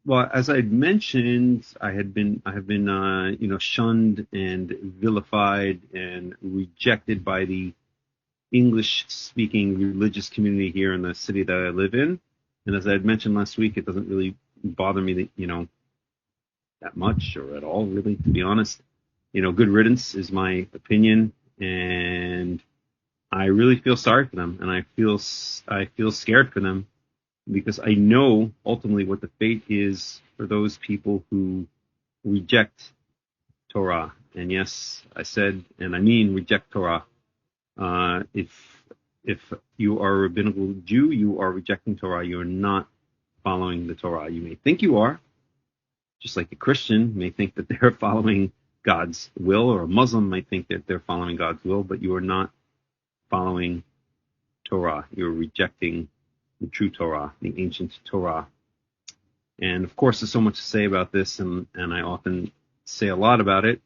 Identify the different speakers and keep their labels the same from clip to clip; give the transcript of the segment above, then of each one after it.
Speaker 1: Well, as I mentioned, I have been, shunned and vilified and rejected by the English-speaking religious community here in the city that I live in. And as I had mentioned last week, it doesn't really bother me that, that much or at all, really, to be honest. Good riddance is my opinion, and I really feel sorry for them, and I feel scared for them because I know ultimately what the fate is for those people who reject Torah. And yes, I said, and I mean reject Torah. If you are a rabbinical Jew, you are rejecting Torah. You are not following the Torah. You may think you are, just like a Christian may think that they're following God's will, or a Muslim might think that they're following God's will, but you are not following Torah. You're rejecting the true Torah, the ancient Torah. And of course, there's so much to say about this, and I often say a lot about it.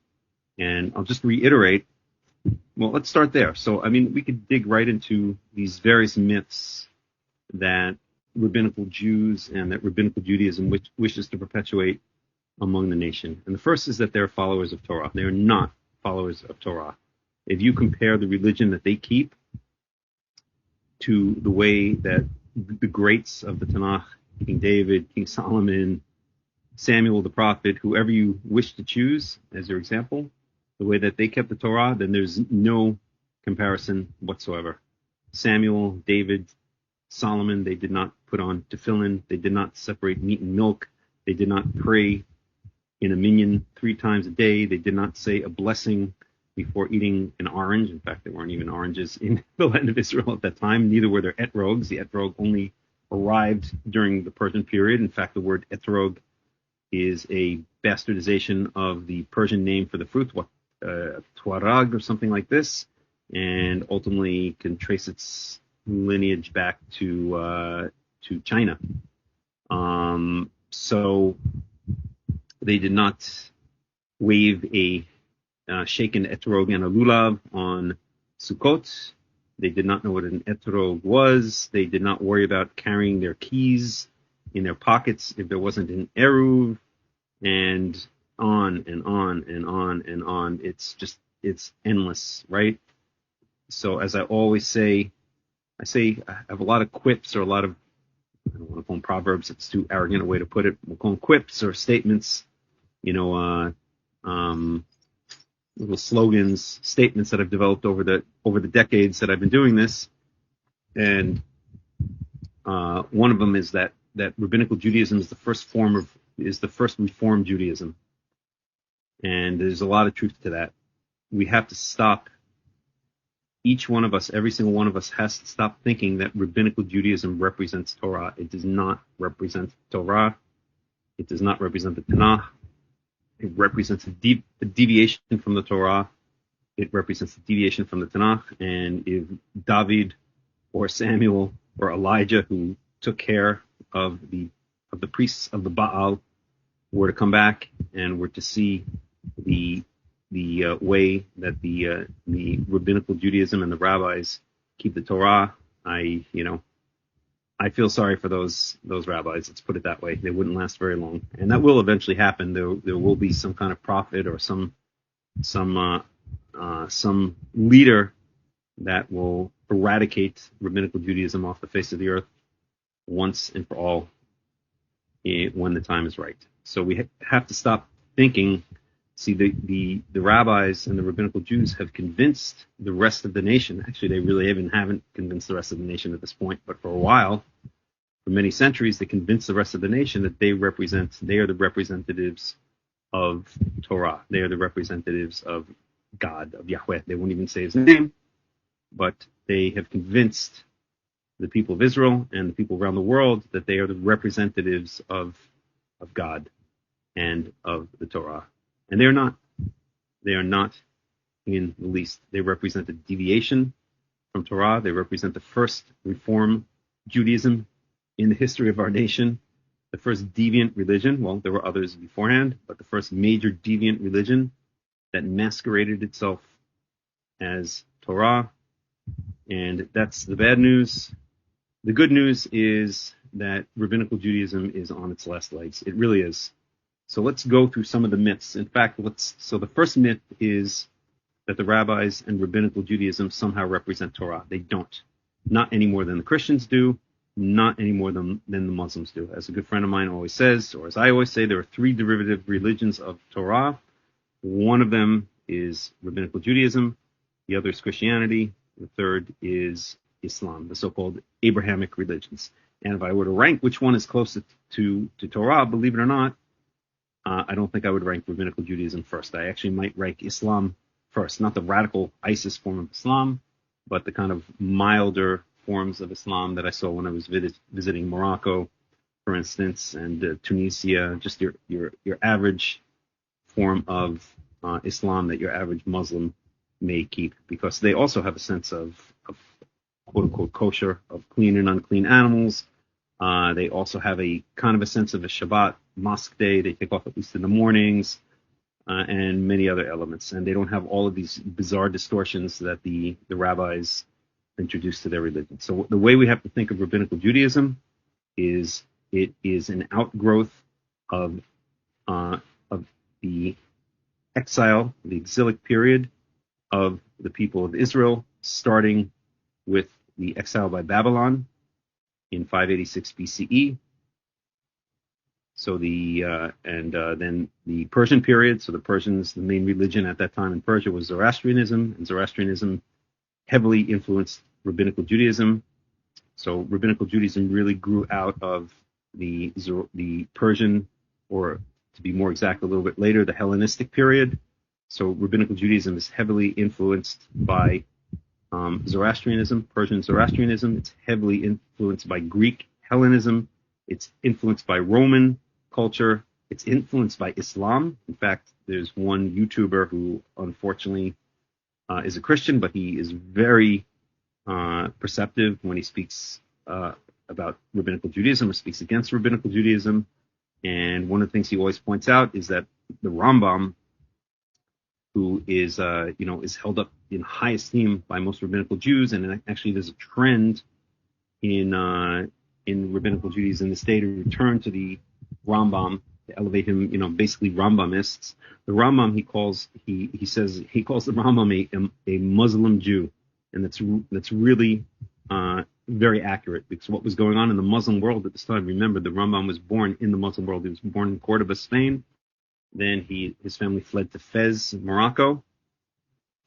Speaker 1: And I'll just reiterate. Well, let's start there. So, we could dig right into these various myths that Rabbinical Jews and that Rabbinical Judaism wishes to perpetuate among the nation. And the first is that they're followers of Torah. They are not followers of Torah. If you compare the religion that they keep to the way that the greats of the Tanakh, King David, King Solomon, Samuel the prophet, whoever you wish to choose as your example, the way that they kept the Torah, then there's no comparison whatsoever. Samuel, David, Solomon, they did not put on tefillin. They did not separate meat and milk. They did not pray in a minyan 3 times a day. They did not say a blessing before eating an orange. In fact, there weren't even oranges in the land of Israel at that time. Neither were there etrogs. The etrog only arrived during the Persian period. In fact, the word etrog is a bastardization of the Persian name for the fruit, tuareg or something like this, and ultimately can trace its lineage back to China. So they did not wave a shaken etrog and a lulav on Sukkot. They did not know what an etrog was. They did not worry about carrying their keys in their pockets if there wasn't an eruv, and on and on and on and on. It's endless, right? So as I always say, I have a lot of quips, or a lot of, I don't want to call them proverbs, it's too arrogant a way to put it. We'll call them quips or statements, little slogans, statements that I've developed over the decades that I've been doing this. And one of them is that Rabbinical Judaism is the first Reformed Judaism. And there's a lot of truth to that. We have to stop. Each one of us, every single one of us, has to stop thinking that Rabbinical Judaism represents Torah. It does not represent Torah. It does not represent the Tanakh. It represents a deviation from the Torah. It represents a deviation from the Tanakh. And if David or Samuel or Elijah, who took care of the priests of the Baal, were to come back and were to see the way that the Rabbinical Judaism and the rabbis keep the Torah, I feel sorry for those rabbis. Let's put it that way. They wouldn't last very long, and that will eventually happen. There will be some kind of prophet or some leader that will eradicate Rabbinical Judaism off the face of the earth once and for all when the time is right. So we have to stop thinking. See, the rabbis and the Rabbinical Jews have convinced the rest of the nation. Actually, they really haven't convinced the rest of the nation at this point, but for a while, for many centuries, they convinced the rest of the nation that they are the representatives of Torah. They are the representatives of God, of Yahweh. They won't even say his name, but they have convinced the people of Israel and the people around the world that they are the representatives of God and of the Torah. And they are not. They are not in the least. They represent a deviation from Torah. They represent the first Reform Judaism in the history of our nation, the first deviant religion. Well, there were others beforehand, but the first major deviant religion that masqueraded itself as Torah. And that's the bad news. The good news is that Rabbinical Judaism is on its last legs. It really is. So let's go through some of the myths. In fact, so the first myth is that the rabbis and Rabbinical Judaism somehow represent Torah. They don't. Not any more than the Christians do, not any more than the Muslims do. As a good friend of mine always says, or as I always say, there are three derivative religions of Torah. One of them is Rabbinical Judaism, the other is Christianity, the third is Islam, the so-called Abrahamic religions. And if I were to rank which one is closest to Torah, believe it or not, I don't think I would rank Rabbinical Judaism first. I actually might rank Islam first, not the radical ISIS form of Islam, but the kind of milder forms of Islam that I saw when I was visiting Morocco, for instance, and Tunisia, just your average form of Islam that your average Muslim may keep, because they also have a sense of quote-unquote kosher, of clean and unclean animals. They also have a kind of a sense of a Shabbat mosque day. They take off at least in the mornings, and many other elements. And they don't have all of these bizarre distortions that the rabbis introduced to their religion. So the way we have to think of Rabbinical Judaism is it is an outgrowth of the exile, the exilic period of the people of Israel, starting with the exile by Babylon in 586 BCE. So then the Persian period. So the Persians, the main religion at that time in Persia was Zoroastrianism, and Zoroastrianism heavily influenced Rabbinical Judaism. So Rabbinical Judaism really grew out of the Persian, or to be more exact, a little bit later, the Hellenistic period. So Rabbinical Judaism is heavily influenced by Zoroastrianism, Persian Zoroastrianism. It's heavily influenced by Greek Hellenism. It's influenced by Roman culture. It's influenced by Islam. In fact, there's one YouTuber who unfortunately is a Christian, but he is very perceptive when he speaks about Rabbinical Judaism or speaks against Rabbinical Judaism. And one of the things he always points out is that the Rambam, who is held up in high esteem by most Rabbinical Jews, and actually there's a trend in Rabbinical Judaism in this day to return to the Rambam, to elevate him, basically Rambamists. The Rambam he calls the Rambam a Muslim Jew, and that's really very accurate, because what was going on in the Muslim world at this time, remember, the Rambam was born in the Muslim world. He was born in Cordoba, Spain. Then his family fled to Fez, Morocco.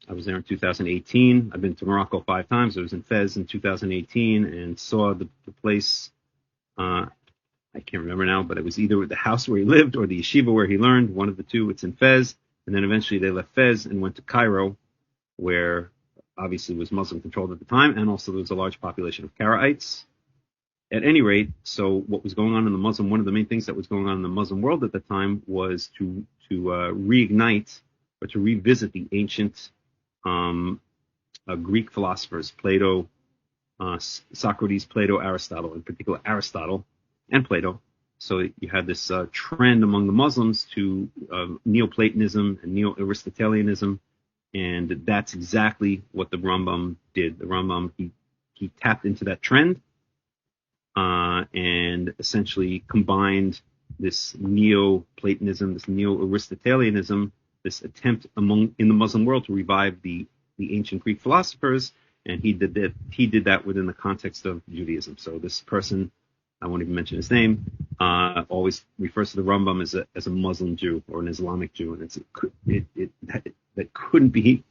Speaker 1: I was there in 2018. I've been to Morocco 5 times. I was in Fez in 2018 and saw the place. I can't remember now, but it was either the house where he lived or the yeshiva where he learned, one of the two. It's in Fez. And then eventually they left Fez and went to Cairo, where obviously was Muslim controlled at the time, and also there was a large population of Karaites. At any rate, so what was going on in the Muslim, one of the main things that was going on in the Muslim world at the time was to reignite or to revisit the ancient Greek philosophers, Plato, Socrates, Plato, Aristotle, in particular Aristotle and Plato. So you had this trend among the Muslims to Neoplatonism and Neo-Aristotelianism, and that's exactly what the Rambam did. The Rambam, he tapped into that trend and essentially combined this Neo-Platonism, this Neo-Aristotelianism, this attempt in the Muslim world to revive the ancient Greek philosophers, and he did that within the context of Judaism. So this person, I won't even mention his name, always refers to the Rambam as a Muslim Jew or an Islamic Jew, and that couldn't be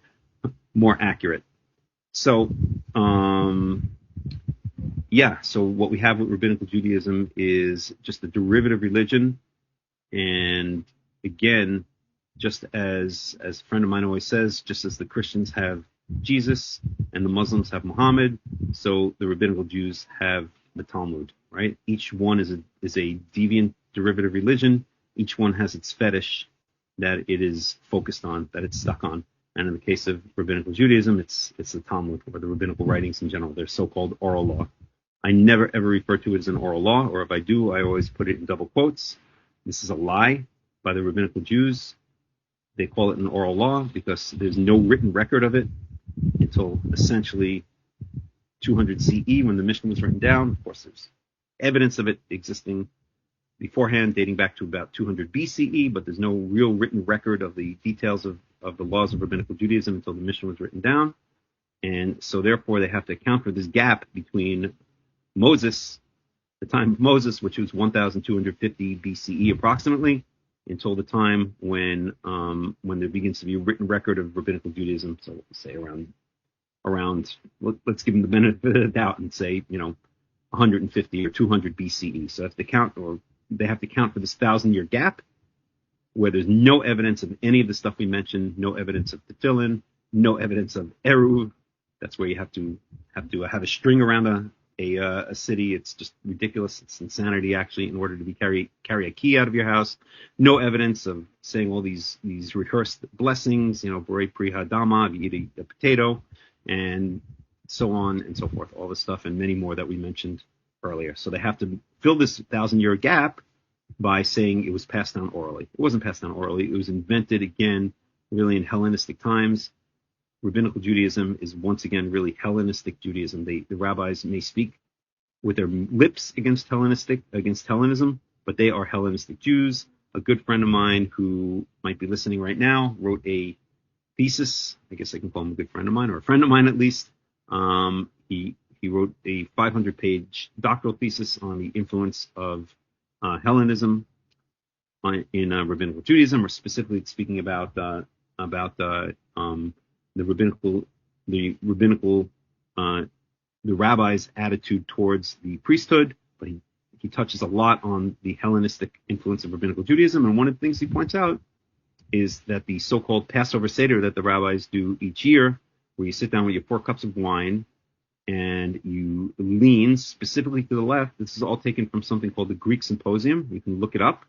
Speaker 1: more accurate. So, so what we have with Rabbinical Judaism is just a derivative religion, and again, just as a friend of mine always says, just as the Christians have Jesus and the Muslims have Muhammad, so the Rabbinical Jews have the Talmud, right? Each one is a deviant derivative religion. Each one has its fetish that it is focused on, that it's stuck on. And in the case of Rabbinical Judaism, it's the Talmud, or the rabbinical writings in general. They're so-called oral law. I never ever refer to it as an oral law, or if I do, I always put it in double quotes. This is a lie by the Rabbinical Jews. They call it an oral law because there's no written record of it until essentially 200 CE when the Mishnah was written down. Of course, there's evidence of it existing beforehand, dating back to about 200 BCE, but there's no real written record of the details of the laws of Rabbinical Judaism until the Mishnah was written down. And so therefore they have to account for this gap between Moses, the time of Moses, which was 1250 BCE approximately, until the time when there begins to be a written record of Rabbinical Judaism. So let's say around let's give them the benefit of the doubt and say 150 or 200 BCE. So they have to count for this 1,000-year gap where there's no evidence of any of the stuff we mentioned, no evidence of tefillin, no evidence of eruv. That's where you have to have a string around a city. It's just ridiculous. It's insanity, actually, in order to carry a key out of your house. No evidence of saying all these rehearsed blessings, borei pri hadama, if you eat a potato, and so on and so forth, all this stuff and many more that we mentioned earlier. So they have to fill this 1,000-year gap by saying it was passed down orally. It wasn't passed down orally. It was invented, again, really in Hellenistic times. Rabbinical Judaism is once again really Hellenistic Judaism. The rabbis may speak with their lips against Hellenism, but they are Hellenistic Jews. A good friend of mine who might be listening right now wrote a thesis. I guess I can call him a good friend of mine, or a friend of mine at least. He wrote a 500-page doctoral thesis on the influence of Hellenism in Rabbinical Judaism, or specifically speaking about the rabbis' attitude towards the priesthood, but he touches a lot on the Hellenistic influence of Rabbinical Judaism. And one of the things he points out is that the so-called Passover Seder that the rabbis do each year, where you sit down with your 4 cups of wine and you lean specifically to the left. This is all taken from something called the Greek Symposium. You can look it up.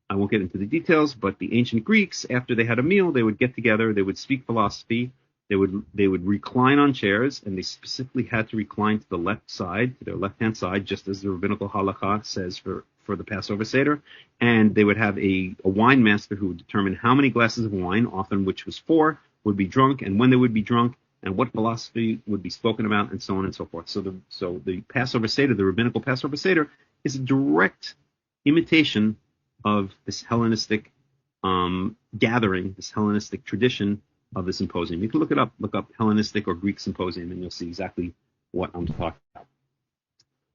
Speaker 1: I won't get into the details, but the ancient Greeks, after they had a meal, they would get together, they would speak philosophy, they would recline on chairs, and they specifically had to recline to the left side, to their left-hand side, just as the rabbinical halakha says for the Passover Seder. And they would have a wine master who would determine how many glasses of wine, often which was 4, would be drunk, and when they would be drunk, and what philosophy would be spoken about, and so on and so forth. So the Passover Seder, the rabbinical Passover Seder, is a direct imitation of this Hellenistic gathering, this Hellenistic tradition of the symposium. You can look it up, look up Hellenistic or Greek Symposium, and you'll see exactly what I'm talking about.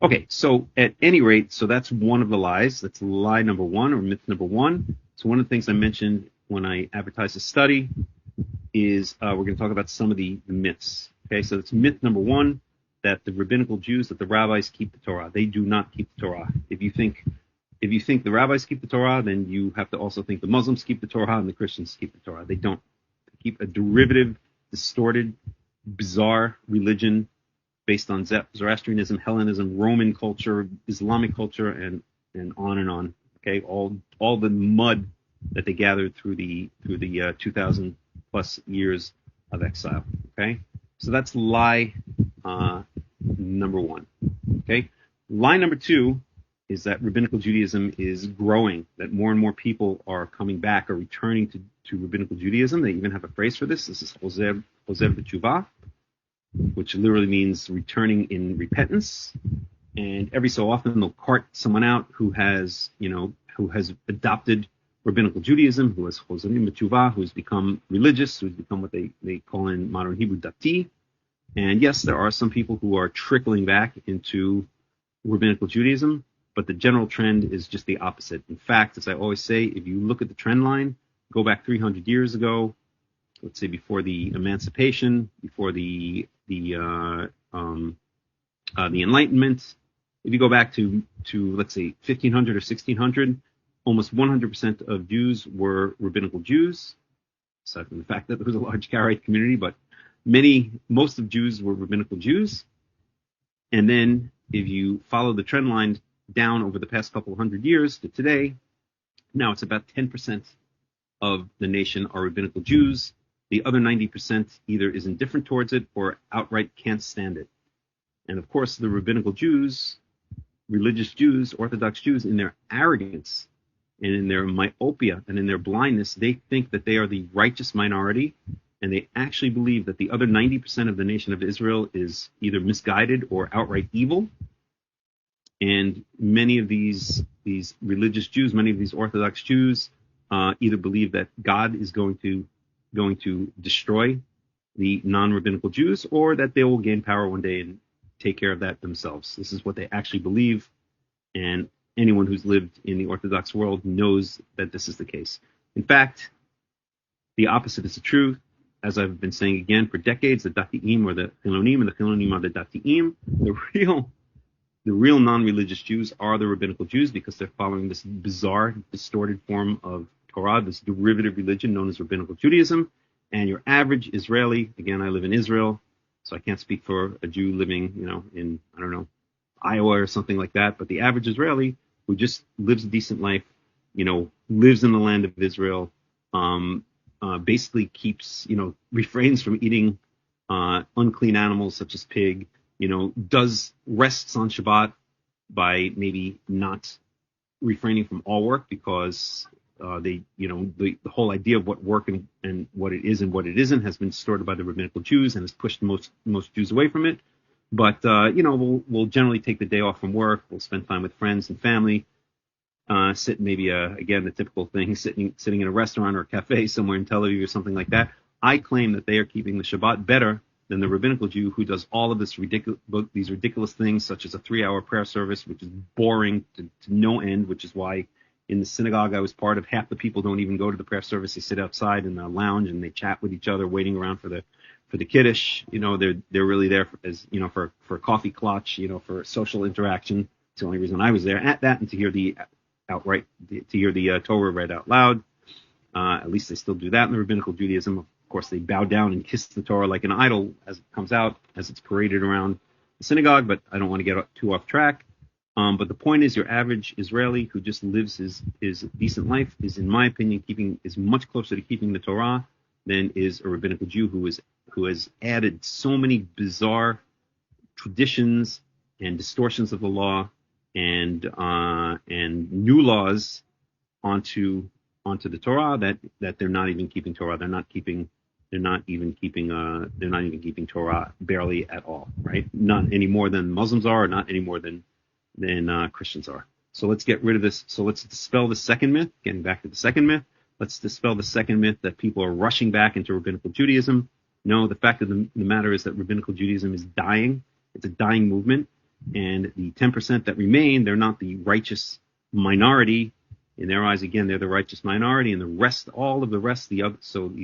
Speaker 1: Okay, so at any rate, so that's one of the lies. That's lie number 1, or myth number 1. So one of the things I mentioned when I advertised the study is we're going to talk about some of the myths. Okay, so it's myth number 1, that the Rabbinical Jews, that the rabbis keep the Torah. They do not keep the Torah. If you think the rabbis keep the Torah, then you have to also think the Muslims keep the Torah and the Christians keep the Torah. They don't. They keep a derivative, distorted, bizarre religion based on Zoroastrianism, Hellenism, Roman culture, Islamic culture, and on and on. Okay, all the mud that they gathered through the 2,000 plus years of exile. Okay, so that's lie number 1. Okay, lie number 2 is that Rabbinical Judaism is growing, that more and more people are coming back or returning to Rabbinical Judaism. They even have a phrase for this. This is Hozev B'Tshuvah, which literally means returning in repentance. And every so often they'll cart someone out who has adopted Rabbinical Judaism, who has Chozrim B'Tshuvah, who's become religious, who's become what they call in modern Hebrew dati. And yes, there are some people who are trickling back into Rabbinical Judaism, but the general trend is just the opposite. In fact, as I always say, if you look at the trend line, go back 300 years ago, let's say before the Emancipation, before the Enlightenment, if you go back to let's say 1500 or 1600, almost 100% of Jews were Rabbinical Jews, aside from the fact that there was a large Karaite community, but most of Jews were Rabbinical Jews. And then if you follow the trend line down over the past couple of hundred years to today, now it's about 10% of the nation are Rabbinical Jews. The other 90% either is indifferent towards it or outright can't stand it. And of course, the Rabbinical Jews, religious Jews, Orthodox Jews, in their arrogance and in their myopia and in their blindness, they think that they are the righteous minority, and they actually believe that the other 90% of the nation of Israel is either misguided or outright evil. And many of these religious Jews, many of these Orthodox Jews, either believe that God is going to destroy the non-rabbinical Jews, or that they will gain power one day and take care of that themselves. This is what they actually believe, and anyone who's lived in the Orthodox world knows that this is the case. In fact, the opposite is the truth. As I've been saying again for decades, the Dati'im or the Chilonim, and the Chilonim are the Dati'im. The real non-religious Jews are the Rabbinical Jews, because they're following this bizarre, distorted form of Torah, this derivative religion known as Rabbinical Judaism. And your average Israeli, again, I live in Israel, so I can't speak for a Jew living, in, I don't know, Iowa or something like that, but the average Israeli who just lives a decent life, lives in the land of Israel, basically keeps, refrains from eating unclean animals such as pig, rests on Shabbat by maybe not refraining from all work, because the whole idea of what work and what it is and what it isn't has been distorted by the Rabbinical Jews and has pushed most Jews away from it. But we'll generally take the day off from work. We'll spend time with friends and family. Sit maybe again the typical thing, sitting in a restaurant or a cafe somewhere in Tel Aviv or something like that. I claim that they are keeping the Shabbat better than the Rabbinical Jew, who does all of these ridiculous things, such as a 3-hour prayer service, which is boring to no end, which is why in the synagogue I was part of, half the people don't even go to the prayer service. They sit outside in the lounge and they chat with each other, waiting around for the Kiddush. They're really there for coffee clutch, for social interaction. It's the only reason I was there at that, and to hear the Torah read out loud. At least they still do that in the Rabbinical Judaism. Of course, they bow down and kiss the Torah like an idol as it comes out, as it's paraded around the synagogue, but I don't want to get too off track. But the point is, your average Israeli who just lives his decent life is, in my opinion, is much closer to keeping the Torah than is a Rabbinical Jew who has added so many bizarre traditions and distortions of the law and new laws onto the Torah that they're not even keeping Torah. They're not even keeping Torah barely at all, right? Not any more than Muslims are, or not any more than Christians are. So let's get rid of this. So let's dispel the second myth. Getting back to the second myth, let's dispel the second myth that people are rushing back into Rabbinical Judaism. No, the fact of the matter is that Rabbinical Judaism is dying. It's a dying movement, and the 10% that remain, they're not the righteous minority. In their eyes, again, they're the righteous minority, and the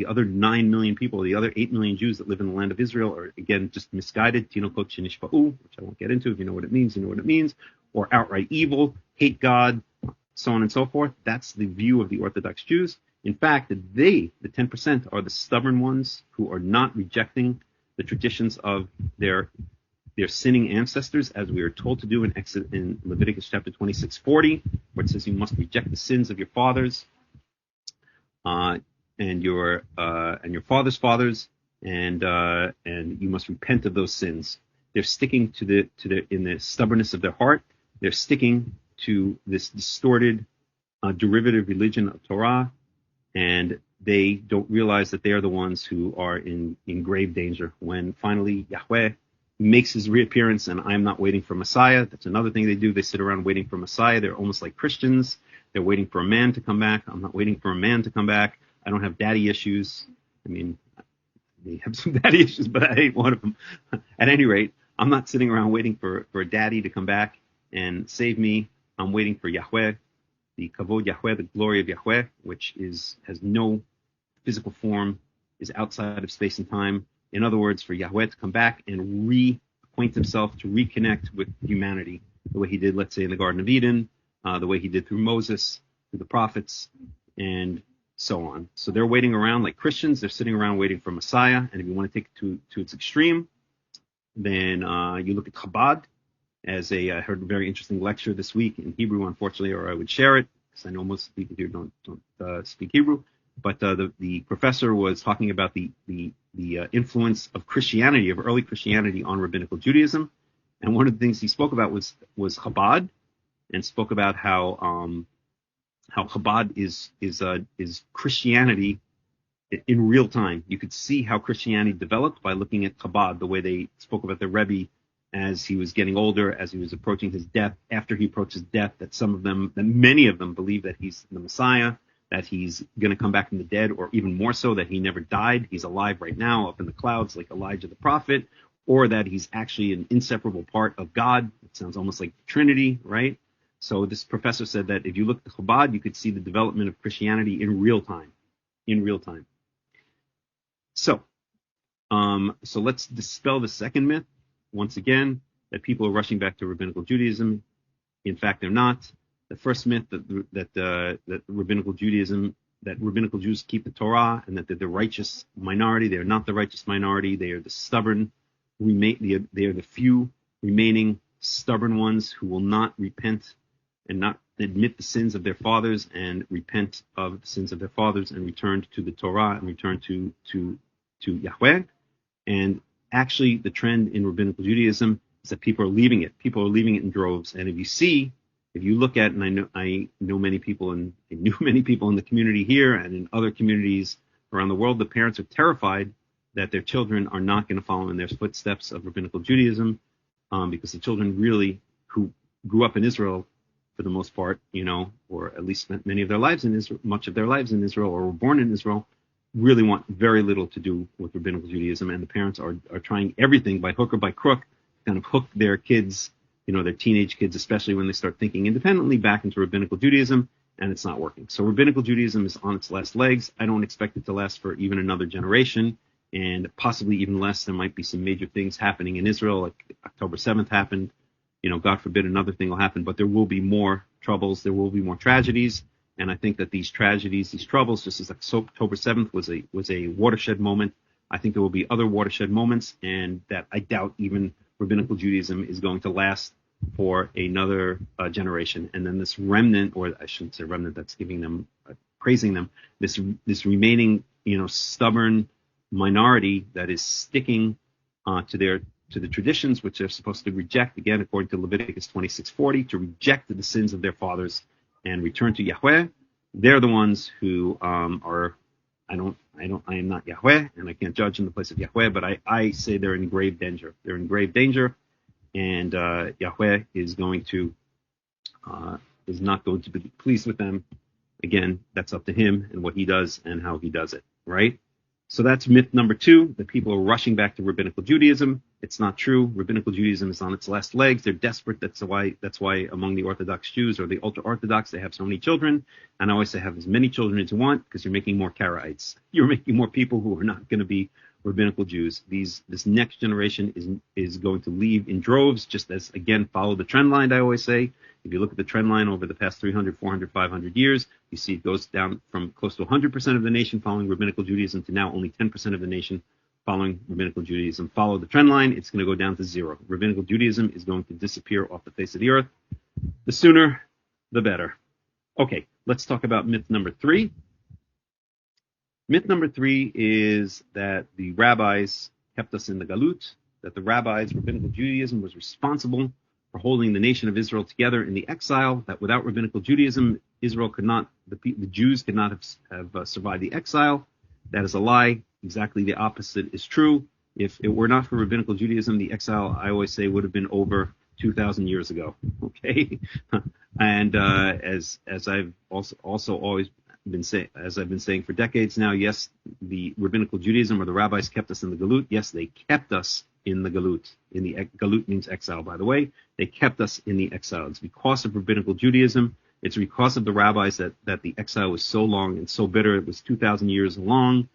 Speaker 1: other 9 million people, the other 8 million Jews that live in the land of Israel are, again, just misguided, tinokot shenishba'u, which I won't get into. If you know what it means, you know what it means, or outright evil, hate God, so on and so forth. That's the view of the Orthodox Jews. In fact, the 10%, are the stubborn ones who are not rejecting the traditions of their sinning ancestors, as we are told to do in Leviticus chapter 26:40, where it says you must reject the sins of your fathers and your fathers' fathers, and you must repent of those sins. They're sticking in the stubbornness of their heart. They're sticking to this distorted derivative religion of Torah, and they don't realize that they are the ones who are in grave danger when finally Yahweh makes his reappearance. And I'm not waiting for Messiah. That's another thing they do. They sit around waiting for Messiah. They're almost like Christians. They're waiting for a man to come back. I'm not waiting for a man to come back. I don't have daddy issues. I mean, they have some daddy issues, but I ain't one of them. At any rate, I'm not sitting around waiting for a daddy to come back and save me. I'm waiting for Yahweh, the kavod Yahweh, the glory of Yahweh, which has no physical form, is outside of space and time. In other words, for Yahweh to come back and reacquaint himself, to reconnect with humanity, the way he did, let's say, in the Garden of Eden, the way he did through Moses, through the prophets, and so on. So they're waiting around like Christians. They're sitting around waiting for Messiah. And if you want to take it to its extreme, then you look at Chabad. I heard a very interesting lecture this week in Hebrew, unfortunately, or I would share it, because I know most people here don't speak Hebrew. But the professor was talking about the influence of Christianity, of early Christianity, on Rabbinical Judaism, and one of the things he spoke about was Chabad, and spoke about how Chabad is Christianity in real time. You could see how Christianity developed by looking at Chabad, the way they spoke about the Rebbe as he was getting older, as he was approaching his death, after he approached his death, that many of them believe that he's the Messiah, that he's going to come back from the dead, or even more so, that he never died. He's alive right now up in the clouds like Elijah the prophet, or that he's actually an inseparable part of God. It sounds almost like the Trinity, right? So this professor said that if you look at Chabad, you could see the development of Christianity in real time. So let's dispel the second myth. Once again, that people are rushing back to Rabbinical Judaism. In fact, they're not. The first myth that Rabbinical Judaism, that Rabbinical Jews keep the Torah and that they're the righteous minority. They are not the righteous minority. They are the stubborn. They are the few remaining stubborn ones who will not repent and not admit the sins of their fathers and repent of the sins of their fathers and return to the Torah and return to Yahweh. And actually, the trend in Rabbinical Judaism is that people are leaving it. People are leaving it in droves. And if you look at, and I know many people, and I knew many people in the community here and in other communities around the world, the parents are terrified that their children are not going to follow in their footsteps of Rabbinical Judaism, because the children really, who grew up in Israel for the most part, or at least spent many of their lives in Israel, much of their lives in Israel, or were born in Israel, really want very little to do with Rabbinical Judaism, and the parents are trying everything by hook or by crook, kind of hook their kids, their teenage kids, especially when they start thinking independently, back into Rabbinical Judaism, and it's not working. So Rabbinical Judaism is on its last legs. I don't expect it to last for even another generation, and possibly even less. There might be some major things happening in Israel, like October 7th happened. God forbid another thing will happen, but there will be more troubles. There will be more tragedies. And I think that these tragedies, these troubles, just as October 7th was a watershed moment, I think there will be other watershed moments, and that I doubt even Rabbinical Judaism is going to last for another generation. And then this remnant, or I shouldn't say remnant, that's giving them, praising them, this remaining, stubborn minority that is sticking to the traditions which they're supposed to reject, again, according to Leviticus 26:40, to reject the sins of their fathers and return to Yahweh. They're the ones who I am not Yahweh, and I can't judge in the place of Yahweh, but I say they're in grave danger. They're in grave danger, and Yahweh is not going to be pleased with them. Again, that's up to him and what he does and how he does it, right? So that's myth number 2, that people are rushing back to Rabbinical Judaism. It's not true. Rabbinical Judaism is on its last legs. They're desperate. That's why among the Orthodox Jews or the ultra-Orthodox, they have so many children. And I always say, have as many children as you want, because you're making more Karaites. You're making more people who are not going to be Rabbinical Jews. This next generation is going to leave in droves, just as, again, follow the trend line, I always say. If you look at the trend line over the past 300, 400, 500 years, you see it goes down from close to 100% of the nation following Rabbinical Judaism to now only 10% of the nation following Rabbinical Judaism. Follow the trend line, it's going to go down to 0. Rabbinical Judaism is going to disappear off the face of the earth. The sooner, the better. Okay, let's talk about myth number 3. Myth number 3 is that the rabbis kept us in the galut, that the rabbis, Rabbinical Judaism, was responsible for holding the nation of Israel together in the exile, that without Rabbinical Judaism, Israel could not, the Jews could not have survived the exile. That is a lie. Exactly the opposite is true. If it were not for Rabbinical Judaism, the exile, I always say, would have been over 2,000 years ago. Okay, and as I've also always been saying, as I've been saying for decades now, yes, the Rabbinical Judaism or the rabbis kept us in the galut. Yes, they kept us in the galut. Galut means exile, by the way. They kept us in the exile. It's because of Rabbinical Judaism. It's because of the rabbis that the exile was so long and so bitter. It was 2,000 years long,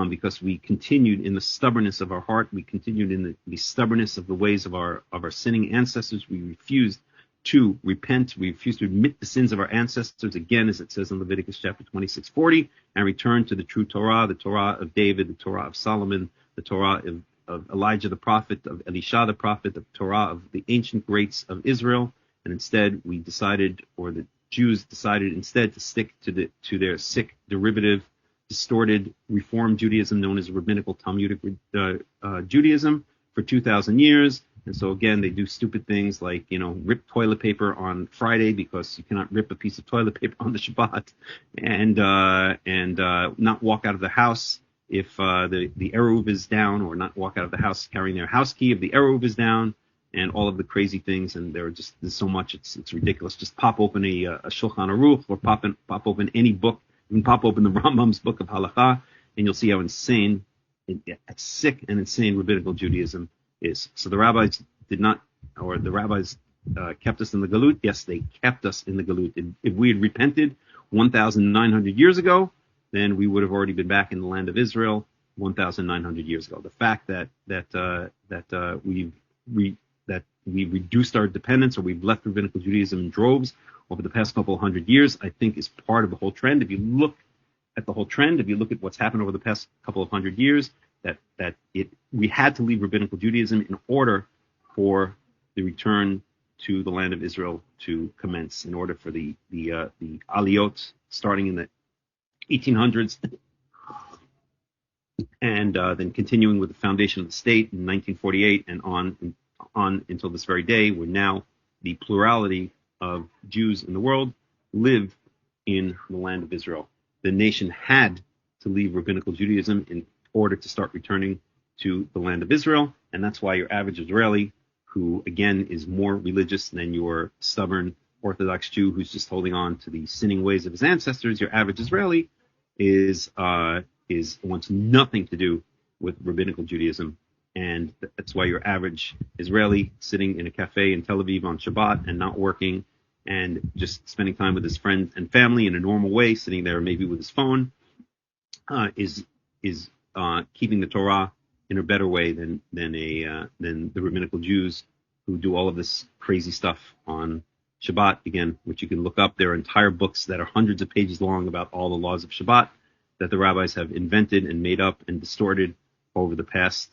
Speaker 1: because we continued in the stubbornness of our heart. We continued in the stubbornness of the ways of our sinning ancestors. We refused to repent. We refused to admit the sins of our ancestors, again, as it says in Leviticus chapter 26:40, and return to the true Torah, the Torah of David, the Torah of Solomon, the Torah of Elijah the prophet, of Elisha the prophet, the Torah of the ancient greats of Israel. And instead, we decided, or the Jews decided instead, to stick to their sick, derivative, distorted Reform Judaism known as Rabbinical Talmudic Judaism for 2,000 years. And so again, they do stupid things like, rip toilet paper on Friday because you cannot rip a piece of toilet paper on the Shabbat, and not walk out of the house if the Eruv is down, or not walk out of the house carrying their house key if the Eruv is down. and all of the crazy things, and there's so much, it's ridiculous. Just pop open a Shulchan Aruch, or pop open any book, even pop open the Rambam's book of Halakha, and you'll see how insane, sick and insane Rabbinical Judaism is. So the rabbis kept us in the Galut. Yes, they kept us in the Galut. If we had repented 1,900 years ago, then we would have already been back in the land of Israel 1,900 years ago. The fact that we've reduced our dependence, or we've left Rabbinical Judaism in droves over the past couple of hundred years, I think is part of the whole trend. If you look at the whole trend, if you look at what's happened over the past couple of hundred years, we had to leave Rabbinical Judaism in order for the return to the land of Israel to commence, in order for the aliyot starting in the 1800s, and then continuing with the foundation of the state in 1948 and on until this very day, where now the plurality of Jews in the world live in the land of Israel. The nation had to leave Rabbinical Judaism in order to start returning to the land of Israel, and that's why your average Israeli, who again is more religious than your stubborn Orthodox Jew who's just holding on to the sinning ways of his ancestors, your average Israeli wants nothing to do with Rabbinical Judaism. And that's why your average Israeli sitting in a cafe in Tel Aviv on Shabbat and not working and just spending time with his friends and family in a normal way, sitting there maybe with his phone, is keeping the Torah in a better way than the Rabbinical Jews, who do all of this crazy stuff on Shabbat, again, which you can look up. There are entire books that are hundreds of pages long about all the laws of Shabbat that the rabbis have invented and made up and distorted over the past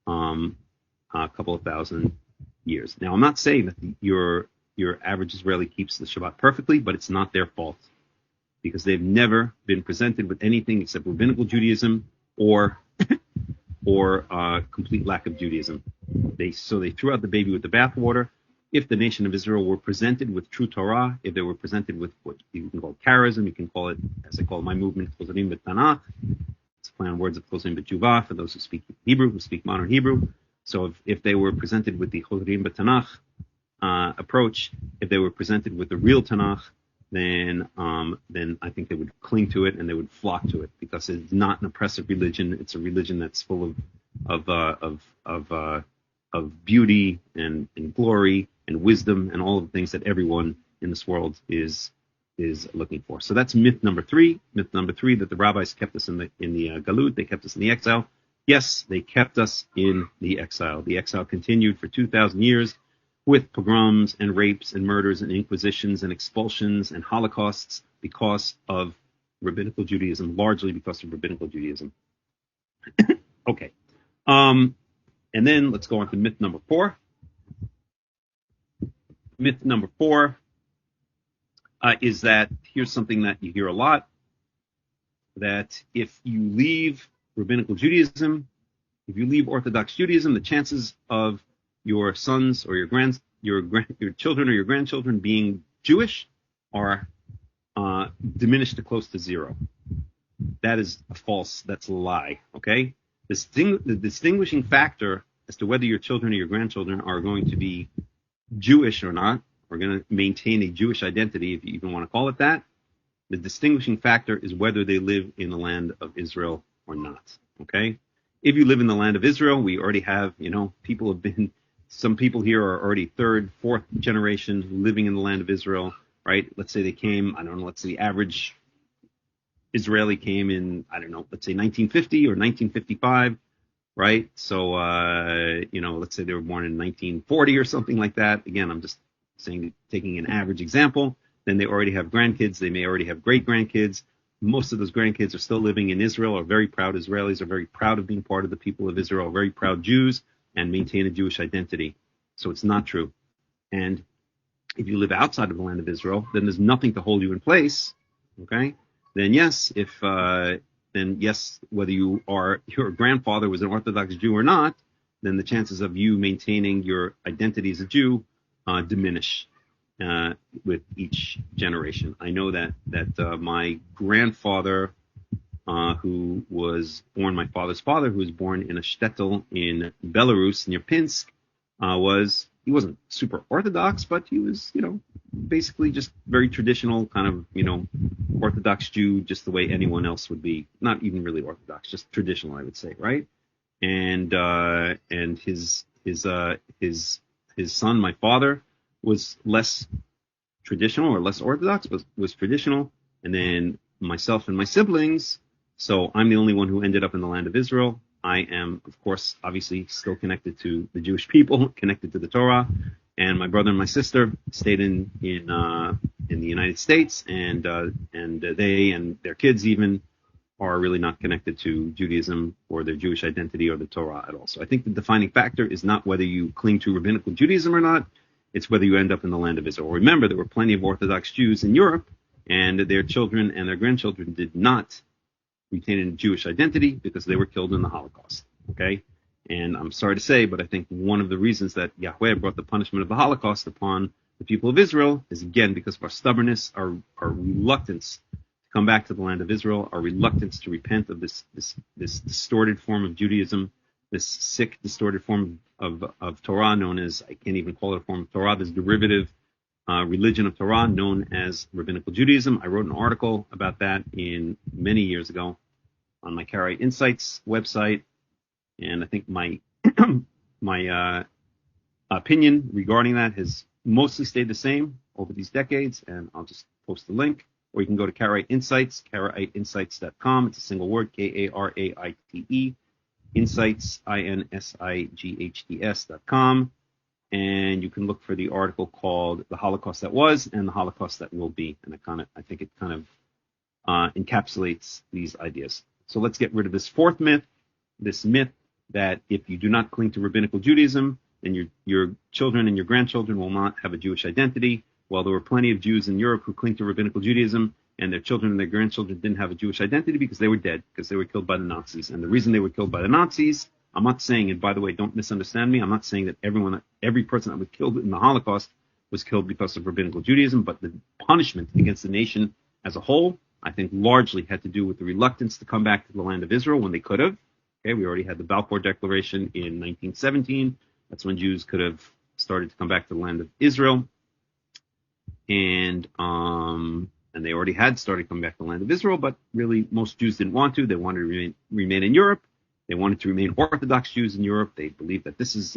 Speaker 1: couple of thousand years. Now, I'm not saying that your average Israeli keeps the Shabbat perfectly, but it's not their fault, because they've never been presented with anything except Rabbinical Judaism or complete lack of Judaism. They threw out the baby with the bathwater. If the nation of Israel were presented with true Torah, if they were presented with what you can call Karaism, you can call it, as I call my movement, Chosarim B'Tanakh. It's a play on words of Chosarim B'Tshuvah for those who speak Hebrew, who speak modern Hebrew. So if they were presented with the Chosarim B'Tanakh approach, if they were presented with the real Tanakh, then I think they would cling to it and they would flock to it, because it's not an oppressive religion. It's a religion that's full of beauty and glory and wisdom and all of the things that everyone in this world is looking for. So that's myth number three. Myth number three, that the rabbis kept us in the galut, they kept us in the exile. Yes, they kept us in the exile. The exile continued for 2,000 years with pogroms and rapes and murders and inquisitions and expulsions and holocausts because of Rabbinical Judaism, largely because of Rabbinical Judaism. Okay. And then let's go on to myth number four. Myth number four is that, here's something that you hear a lot, that if you leave Rabbinical Judaism, if you leave Orthodox Judaism, the chances of your sons or your children or your grandchildren being Jewish are diminished to close to zero. That is that's a lie, okay? The distinguishing factor as to whether your children or your grandchildren are going to be Jewish or not, or going to maintain a Jewish identity, if you even want to call it that, the distinguishing factor is whether they live in the land of Israel or not, okay? If you live in the land of Israel, we already have, some people here are already third, fourth generation living in the land of Israel, right? Let's say they came, let's say the average Israeli came in, let's say 1950 or 1955, right? So, let's say they were born in 1940 or something like that. Again, I'm just saying, taking an average example. Then they already have grandkids. They may already have great-grandkids. Most of those grandkids are still living in Israel, are very proud Israelis, are very proud of being part of the people of Israel, are very proud Jews, and maintain a Jewish identity. So it's not true. And if you live outside of the land of Israel, then there's nothing to hold you in place, okay? Then yes, whether your grandfather was an Orthodox Jew or not, then the chances of you maintaining your identity as a Jew diminish with each generation. I know that my grandfather, who was born, my father's father, who was born in a shtetl in Belarus near Pinsk, was he wasn't super orthodox, but he was, basically just very traditional kind of, Orthodox Jew, just the way anyone else would be. Not even really Orthodox, just traditional, I would say, right? And his son, my father, was less traditional or less Orthodox, but was traditional. And then myself and my siblings, so I'm the only one who ended up in the land of Israel. I am, of course, obviously still connected to the Jewish people, connected to the Torah, and my brother and my sister stayed in the United States, and they and their kids even are really not connected to Judaism or their Jewish identity or the Torah at all. So I think the defining factor is not whether you cling to Rabbinical Judaism or not, it's whether you end up in the land of Israel. Remember, there were plenty of Orthodox Jews in Europe, and their children and their grandchildren did not retain a Jewish identity because they were killed in the Holocaust. Okay? And I'm sorry to say, but I think one of the reasons that Yahweh brought the punishment of the Holocaust upon the people of Israel is, again, because of our stubbornness, our reluctance to come back to the land of Israel, our reluctance to repent of this distorted form of Judaism, this sick, distorted form of Torah known as, I can't even call it a form of Torah, this derivative religion of Torah known as Rabbinical Judaism. I wrote an article about that many years ago on my Karaite Insights website, and I think my my opinion regarding that has mostly stayed the same over these decades, and I'll just post the link, or you can go to Karaite Insights, karaiteinsights.com. It's a single word, Karaite, Insights, INSIGHTS.com. And you can look for the article called "The Holocaust That Was and the Holocaust That Will Be," and I think it kind of encapsulates these ideas. So let's get rid of this fourth myth, this myth that if you do not cling to Rabbinical Judaism, then your children and your grandchildren will not have a Jewish identity. Well, there were plenty of Jews in Europe who cling to Rabbinical Judaism, and their children and their grandchildren didn't have a Jewish identity because they were dead, because they were killed by the Nazis. And the reason they were killed by the Nazis, I'm not saying, and by the way, don't misunderstand me, I'm not saying that every person that was killed in the Holocaust was killed because of Rabbinical Judaism, but the punishment against the nation as a whole, I think largely had to do with the reluctance to come back to the land of Israel when they could have. Okay, we already had the Balfour Declaration in 1917. That's when Jews could have started to come back to the land of Israel. And they already had started coming back to the land of Israel, but really most Jews didn't want to. They wanted to remain in Europe. They wanted to remain Orthodox Jews in Europe. They believed that this is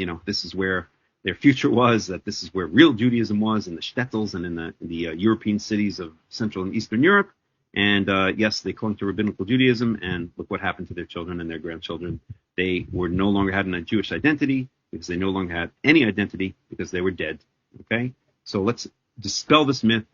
Speaker 1: where their future was, that this is where real Judaism was, in the shtetls and in the European cities of Central and Eastern Europe. And yes, they clung to Rabbinical Judaism, and look what happened to their children and their grandchildren. They were no longer having a Jewish identity because they no longer had any identity because they were dead. Okay, so let's dispel this myth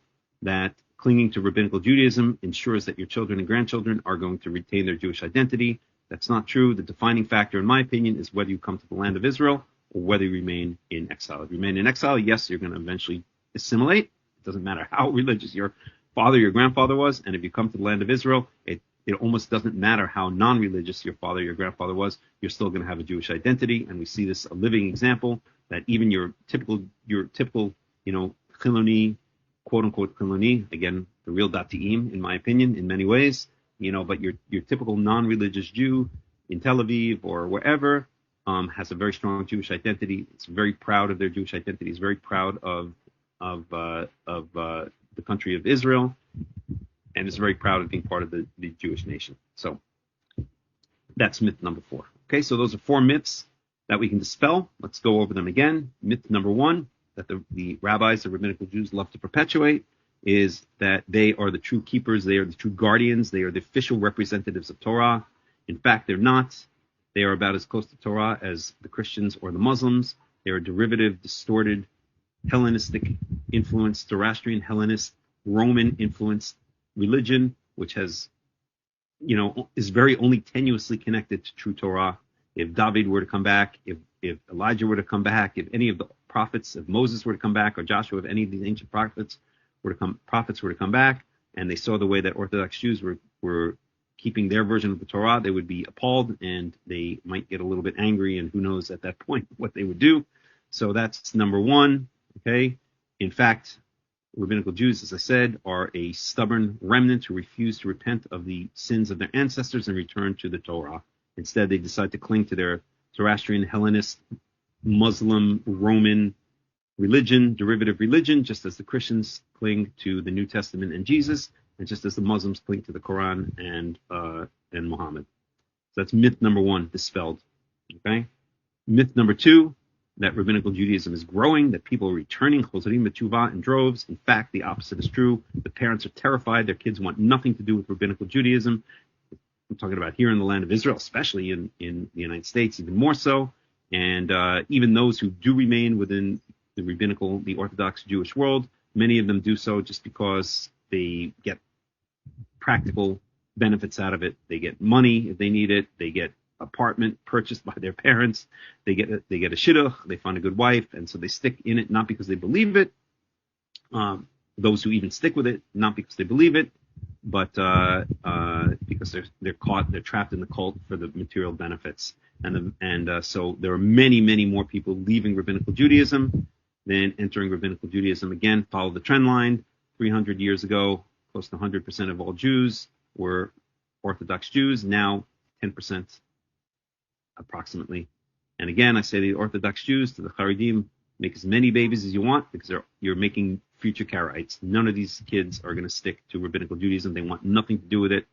Speaker 1: that clinging to Rabbinical Judaism ensures that your children and grandchildren are going to retain their Jewish identity. That's not true. The defining factor, in my opinion, is whether you come to the land of Israel or whether you remain in exile. If you remain in exile, yes, you're going to eventually assimilate. It doesn't matter how religious your father, your grandfather was. And if you come to the land of Israel, it almost doesn't matter how non-religious your father, your grandfather was. You're still going to have a Jewish identity. And we see this a living example that even your typical, Chiloni, quote unquote Chiloni, again, the real Dati'im, in my opinion, in many ways, but your typical non-religious Jew in Tel Aviv or wherever has a very strong Jewish identity. It's very proud of their Jewish identity. It's very proud of the country of Israel, and is very proud of being part of the Jewish nation. So that's myth number 4. Okay, so those are 4 myths that we can dispel. Let's go over them again. Myth number 1, that the rabbis, the Rabbinical Jews, love to perpetuate, is that they are the true keepers, they are the true guardians, they are the official representatives of Torah. In fact, they're not. They are about as close to Torah as the Christians or the Muslims. They are a derivative, distorted, Hellenistic influenced, Zoroastrian, Hellenist, Roman influenced religion, which has, is very only tenuously connected to true Torah. If David were to come back, if Elijah were to come back, if any of the prophets, if Moses were to come back, or Joshua, if any of these ancient prophets were to come back, and they saw the way that Orthodox Jews were keeping their version of the Torah, they would be appalled, and they might get a little bit angry, and who knows at that point what they would do. So that's number 1. Okay. In fact, Rabbinical Jews, as I said, are a stubborn remnant who refuse to repent of the sins of their ancestors and return to the Torah. Instead, they decide to cling to their Zoroastrian, Hellenist, Muslim, Roman, religion, derivative religion, just as the Christians cling to the New Testament and Jesus, and just as the Muslims cling to the Quran and Muhammad. So that's myth number one, dispelled. Okay. Myth number two, that Rabbinical Judaism is growing, that people are returning chosarim b'teshuvah in droves. In fact, the opposite is true. The parents are terrified. Their kids want nothing to do with Rabbinical Judaism. I'm talking about here in the land of Israel, especially in the United States, even more so. And even those who do remain within the Orthodox Jewish world, many of them do so just because they get practical benefits out of it. They get money if they need it. They get apartment purchased by their parents. They get a shidduch. They find a good wife, and so they stick in it not because they believe it. Those who even stick with it, not because they believe it, but because they're trapped in the cult for the material benefits. So there are many, many more people leaving Rabbinical Judaism than entering Rabbinical Judaism. Again, follow the trend line. 300 years ago, close to 100% of all Jews were Orthodox Jews. Now, 10% approximately. And again, I say to the Orthodox Jews, to the Karaites, make as many babies as you want, because you're making future Karaites. None of these kids are going to stick to Rabbinical Judaism. They want nothing to do with it.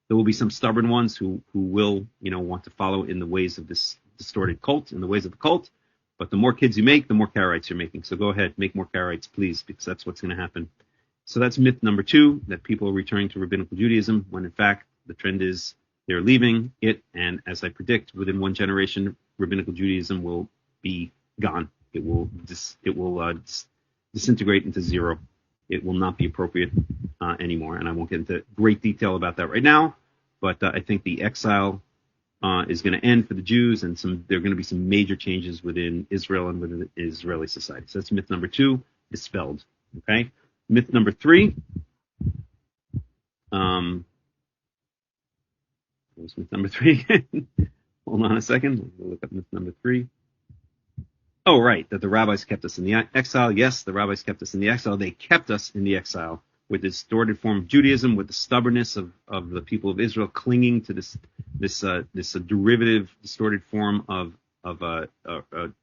Speaker 1: There will be some stubborn ones who will, want to follow in the ways of this distorted cult, in the ways of the cult. But the more kids you make, the more Karaites you're making. So go ahead, make more Karaites, please, because that's what's going to happen. So that's myth number two, that people are returning to Rabbinical Judaism, when in fact the trend is they're leaving it. And as I predict, within one generation, Rabbinical Judaism will be gone. It will disintegrate into zero. It will not be appropriate anymore. And I won't get into great detail about that right now, but I think the exile is going to end for the Jews, and there are going to be some major changes within Israel and within the Israeli society. So that's myth number two, dispelled. Okay. Myth number three. What was myth number three? Hold on a second. We'll look up myth number three. Oh, right, that the rabbis kept us in the exile. Yes, the rabbis kept us in the exile. They kept us in the exile with the distorted form of Judaism, with the stubbornness of the people of Israel clinging to this derivative, distorted form of a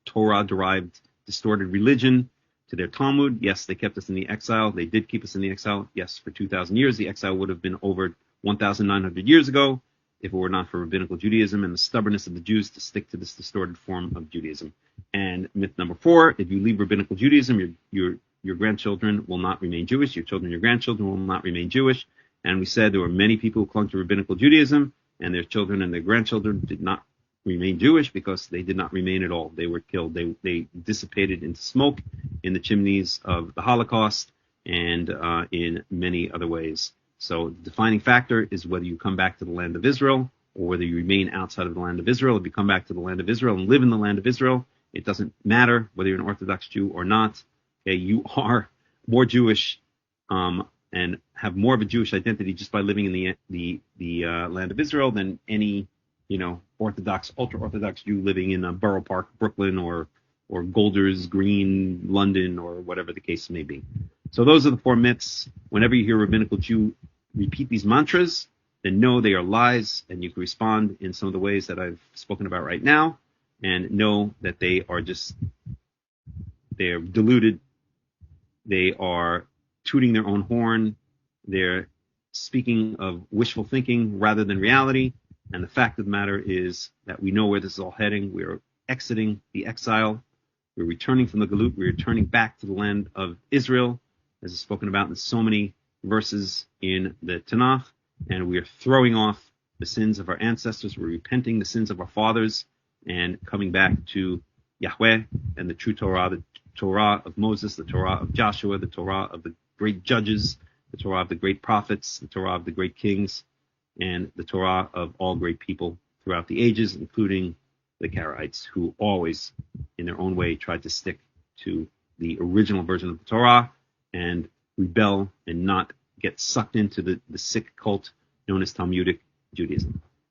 Speaker 1: Torah-derived distorted religion, to their Talmud. Yes, they kept us in the exile. They did keep us in the exile. Yes, for 2,000 years. The exile would have been over 1,900 years ago if it were not for Rabbinical Judaism and the stubbornness of the Jews to stick to this distorted form of Judaism. And myth number four, if you leave Rabbinical Judaism, your grandchildren will not remain Jewish. Your children, your grandchildren will not remain Jewish. And we said there were many people who clung to Rabbinical Judaism, and their children and their grandchildren did not remain Jewish because they did not remain at all. They were killed. They dissipated into smoke in the chimneys of the Holocaust and in many other ways. So the defining factor is whether you come back to the land of Israel or whether you remain outside of the land of Israel. If you come back to the land of Israel and live in the land of Israel, it doesn't matter whether you're an Orthodox Jew or not. Okay, you are more Jewish and have more of a Jewish identity just by living in the land of Israel than any Orthodox, ultra-Orthodox Jew living in Borough Park, Brooklyn, or Golders Green, London, or whatever the case may be. So those are the four myths. Whenever you hear a Rabbinical Jew repeat these mantras, then know they are lies, and you can respond in some of the ways that I've spoken about right now, and know that they're deluded. They are tooting their own horn. They're speaking of wishful thinking rather than reality. And the fact of the matter is that we know where this is all heading. We are exiting the exile. We're returning from the Galut. We're returning back to the land of Israel, as is spoken about in so many verses in the Tanakh. And we are throwing off the sins of our ancestors. We're repenting the sins of our fathers and coming back to Yahweh and the true Torah, the Torah of Moses, the Torah of Joshua, the Torah of the great judges, the Torah of the great prophets, the Torah of the great kings, and the Torah of all great people throughout the ages, including the Karaites, who always, in their own way, tried to stick to the original version of the Torah and rebel and not get sucked into the sick cult known as Talmudic Judaism.